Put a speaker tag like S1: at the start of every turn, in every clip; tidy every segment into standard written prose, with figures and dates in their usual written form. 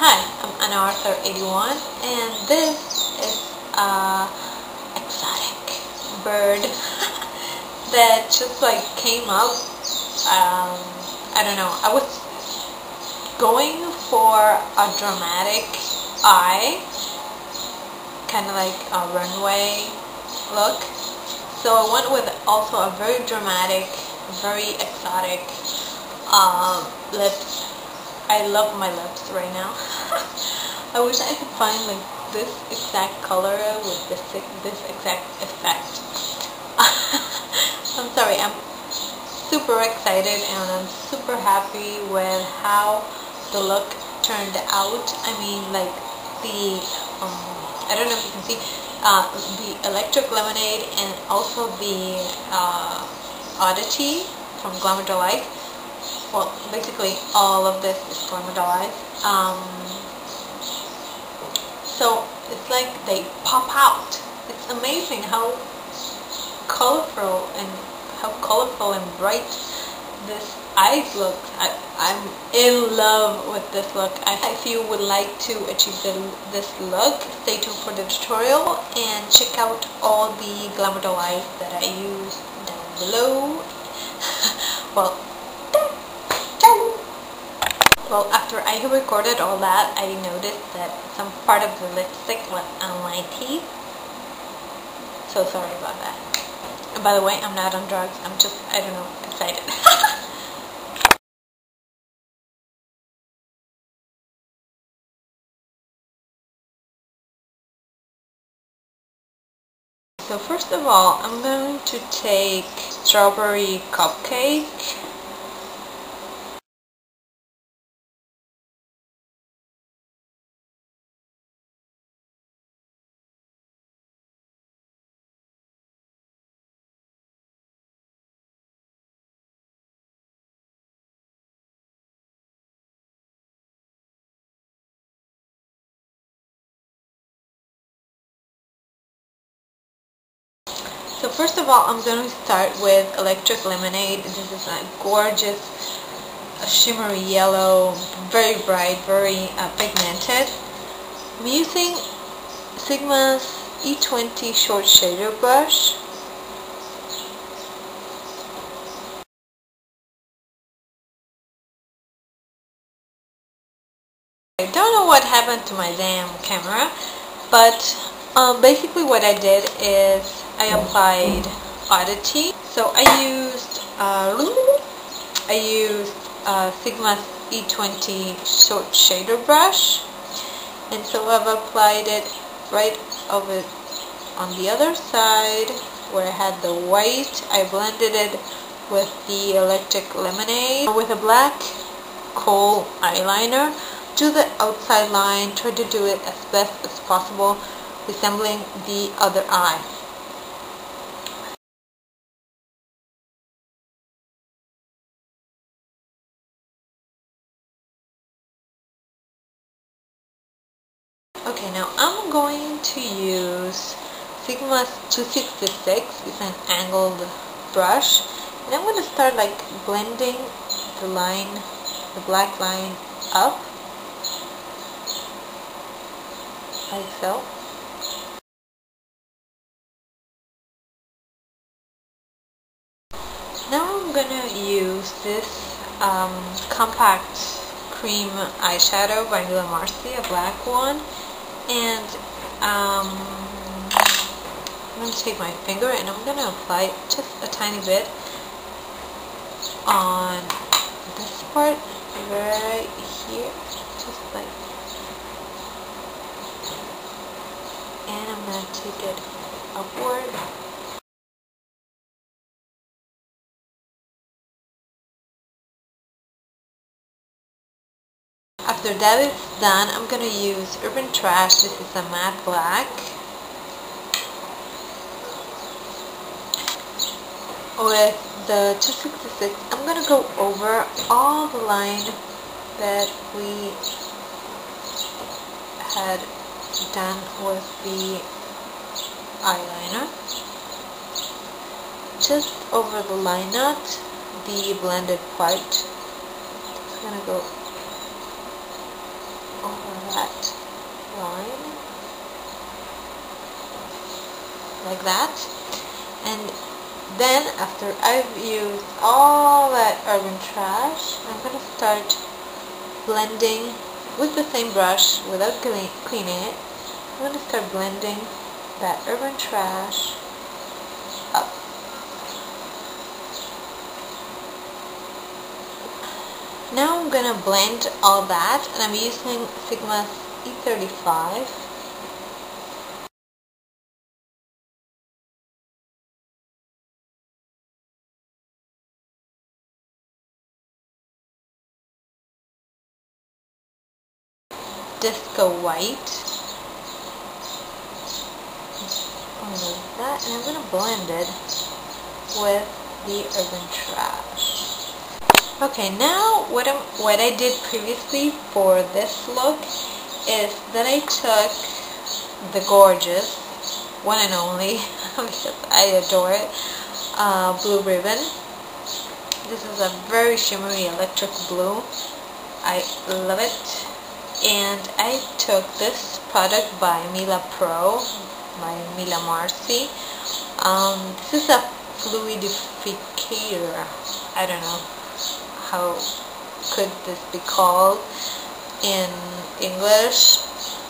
S1: Hi, I'm Anna81 and this is a exotic bird that just like came up. I don't know, I was going for a dramatic eye, kind of like a runway look, so I went with also a very dramatic, very exotic lips. I love my lips right now. I wish I could find like this exact color with this exact effect. I'm sorry, I'm super excited and I'm super happy with how the look turned out. I mean, like the I don't know if you can see the electric lemonade and also the Oddity from Glamour. Well, basically all of this is Glamour. So it's like they pop out. It's amazing how colorful and bright this eyes look. I'm in love with this look. If you would like to achieve this look, stay tuned for the tutorial and check out all the Glamour that I use down below. Well, after I recorded all that, I noticed that some part of the lipstick was on my teeth. So sorry about that. And by the way, I'm not on drugs. I'm just, I don't know, excited. So first of all, I'm going to take Strawberry Cupcake. So first of all, I'm going to start with Electric Lemonade. This is a gorgeous shimmery yellow, very bright, very pigmented. I'm using Sigma's E20 short shader brush. I don't know what happened to my damn camera, but basically what I did is I applied Oddity. So I used Sigma's E20 short shader brush, and so I've applied it right over on the other side where I had the white. I blended it with the Electric Lemonade with a black kohl eyeliner. Do the outside line, try to do it as best as possible, resembling the other eye. Okay, now I'm going to use Sigma's 266 with an angled brush, and I'm going to start like blending the line, the black line up, like so. Now I'm gonna use this compact cream eyeshadow by Glamour, a black one, and I'm gonna take my finger and I'm gonna apply just a tiny bit on this part right here, just like, and I'm gonna take it upward. After that is done, I'm going to use Urban Trash. This is a matte black. With the 266, I'm going to go over all the line that we had done with the eyeliner. Just over the line, not the blended part. Just going to go over that line, like that. And then after I've used all that urban trash, I'm going to start blending with the same brush without cleaning it. I'm going to start blending that urban trash up. Now I'm going to blend all that, and I'm using Sigma's E35. Disco white. Like that, and I'm going to blend it with the urban trash. Okay, now what I did previously for this look is that I took the gorgeous, one and only, because I adore it, blue ribbon. This is a very shimmery electric blue. I love it. And I took this product by Mila Pro, by Mila Marcy. This is a fluidificator. I don't know how could this be called in English,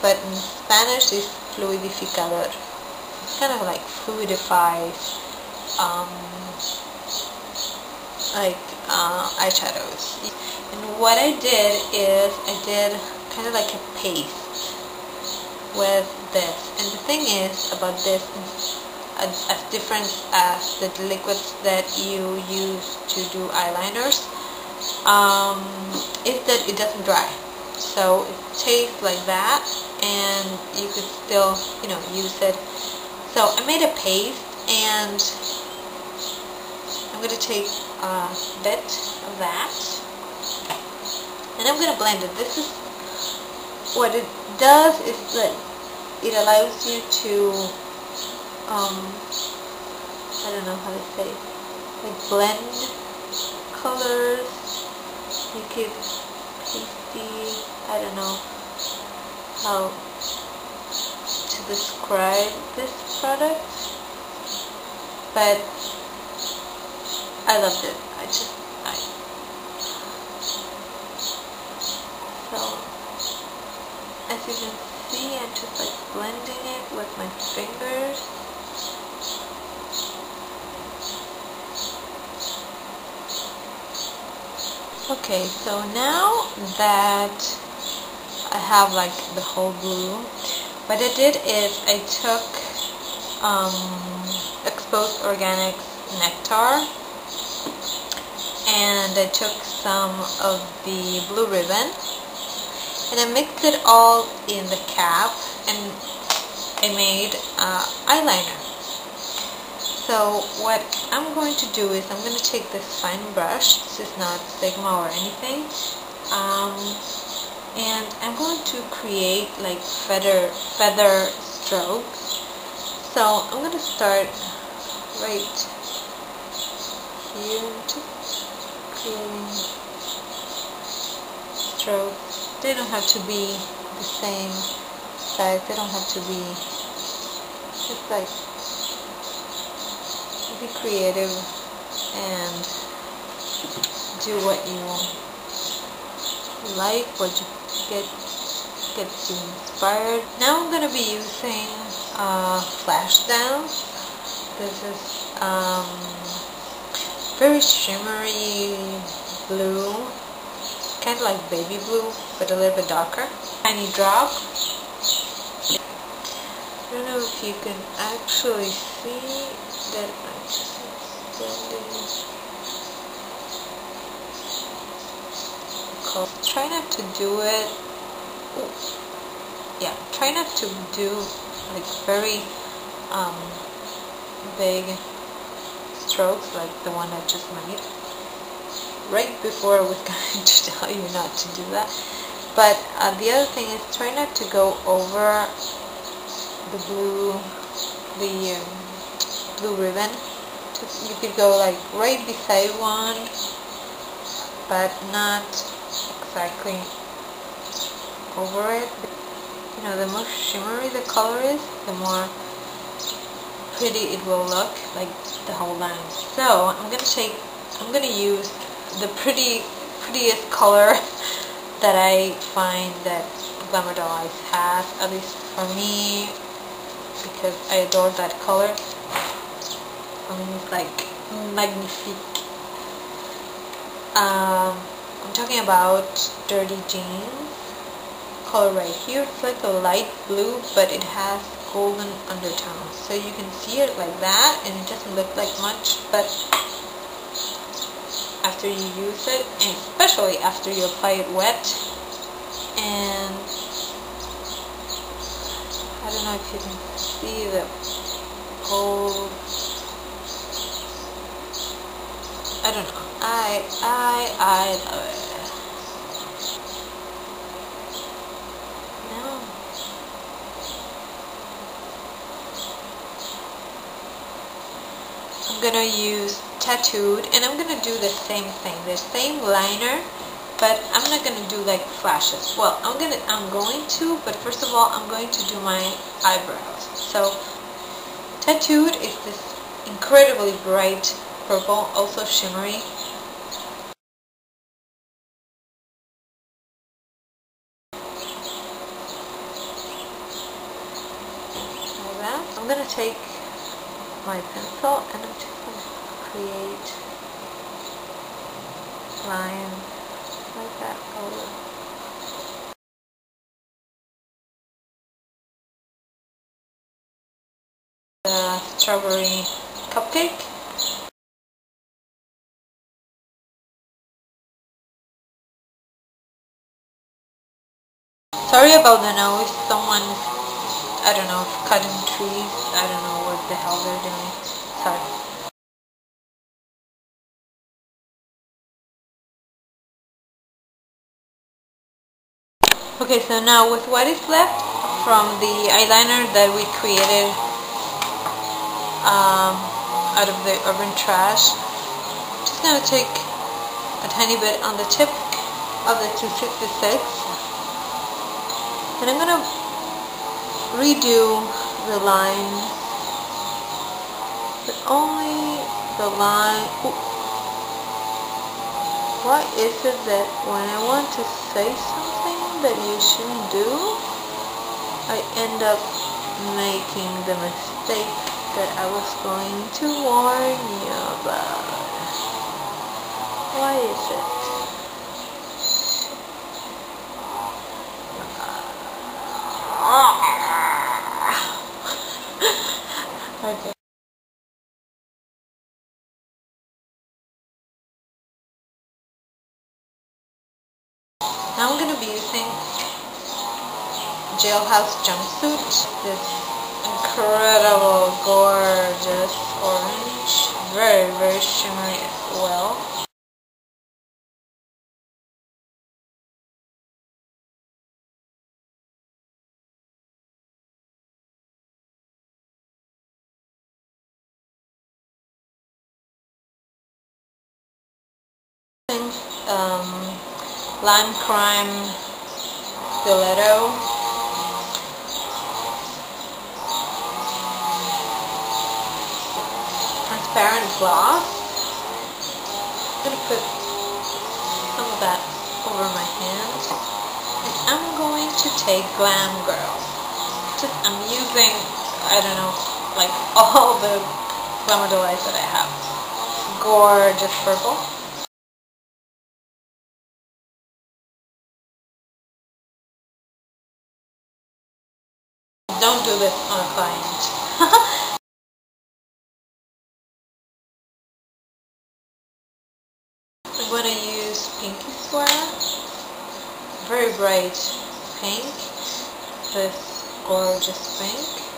S1: but in Spanish it's fluidificador. It's kind of like fluidifies eyeshadows. And what I did is I did kind of like a paste with this. And the thing is about this, as different as the liquids that you use to do eyeliners, is that it doesn't dry. So it tastes like that, and you could still, use it. So I made a paste, and I'm going to take a bit of that, and I'm going to blend it. This is what it does, is that it allows you to, I don't know how to say it, like blend colors, make it pasty. I don't know how to describe this product, but I loved it. So as you can see, I'm just like blending it with my fingers. Okay, so now that I have like the whole blue, what I did is I took exposed organic nectar, and I took some of the blue ribbon, and I mixed it all in the cap, and I made eyeliner. So what I'm going to do is I'm going to take this fine brush. This is not Sigma or anything, and I'm going to create like feather strokes. So I'm going to start right here, just creating strokes. They don't have to be the same size. They don't have to be, just like, be creative and do what you like, what you gets you inspired. Now I'm going to be using Flashdance. This is very shimmery blue, kind of like baby blue, but a little bit darker. Tiny drop. I don't know if you can actually see that I'm just blending. Try not to do it. Yeah, try not to do like very big strokes like the one I just made. Right before I was going to tell you not to do that. But the other thing is, try not to go over the blue ribbon. You could go like right beside one, but not exactly over it. You know, the more shimmery the color is, the more pretty it will look, like the whole line. So I'm gonna use the prettiest color that I find that Glamour Eyes has, at least for me, because I adore that color. I mean, it's like magnifique. I'm talking about Dirty Jeans color right here. It's like a light blue, but it has golden undertones. So you can see it like that, and it doesn't look like much, but after you use it, and especially after you apply it wet, and I don't know if you can see the whole, I don't know, I love it. Now I'm gonna use Tattoed, and I'm gonna do the same thing, the same liner, but I'm not gonna do like flashes. Well, I'm going to, but first of all, I'm going to do my eyebrows. So Tattoed is this incredibly bright purple, also shimmery. Like that. I'm gonna take my pencil and I'm just gonna create lines like that over. The Strawberry Cupcake. Sorry about the noise. Someone, I don't know, cutting trees. I don't know what the hell they're doing. Sorry. Okay, so now with what is left from the eyeliner that we created out of the urban trash, I'm just going to take a tiny bit on the tip of the 266, and I'm going to redo the line, but only the line. Ooh. Why is it that when I want to say something that you shouldn't do, I end up making the mistake that I was going to warn you about? Why is it? Okay. Now I'm going to be using Jailhouse Jumpsuit, this incredible, gorgeous orange, very, very shimmery as well. Lime Crime Stiletto. Transparent gloss. I'm going to put some of that over my hand. And I'm going to take Glam Girl. I'm using, I don't know, like all the Glamour Delights that I have. Gorgeous purple. Don't do this on a client. I'm going to use Pinky Swear. Very bright pink. This gorgeous pink.